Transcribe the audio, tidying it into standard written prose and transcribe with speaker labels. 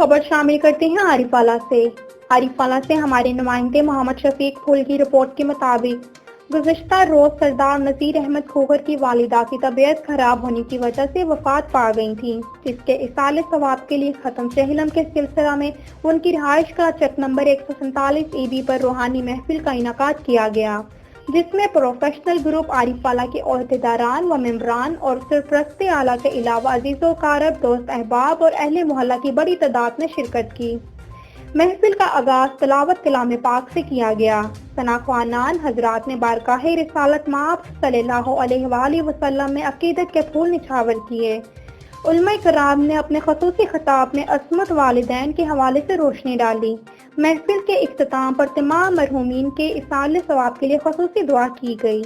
Speaker 1: خبر شامل کرتے ہیں عارف والا سے ہمارے نمائندے محمد شفیق پھول کی رپورٹ کے مطابق گزشتہ روز سردار نذیر احمد کھوکھر کی والدہ کی طبیعت خراب ہونے کی وجہ سے وفات پا گئی تھی، جس کے ایصال ثواب کے لیے ختم چہلم کے سلسلہ میں ان کی رہائش گاہ چک نمبر 147 ای بی پر روحانی محفل کا انعقاد کیا گیا، جس میں پروفیشنل گروپ عارف والا کے عہدیداران و ممبران اور سرپرست اعلیٰ کے علاوہ عزیز و اقارب، دوست احباب اور اہل محلہ کی بڑی تعداد نے شرکت کی۔ محفل کا آغاز تلاوت کلام پاک سے کیا گیا۔ ثنا خوانان حضرات نے بارگاہ رسالت مآب صلی اللہ علیہ وآلہ وسلم میں عقیدت کے پھول نچھاور کیے۔ علماء کرام نے اپنے خصوصی خطاب میں عصمت والدین کے حوالے سے روشنی ڈالی۔ محفل کے اختتام پر تمام مرحومین کے ایصال ثواب کے لیے خصوصی دعا کی گئی۔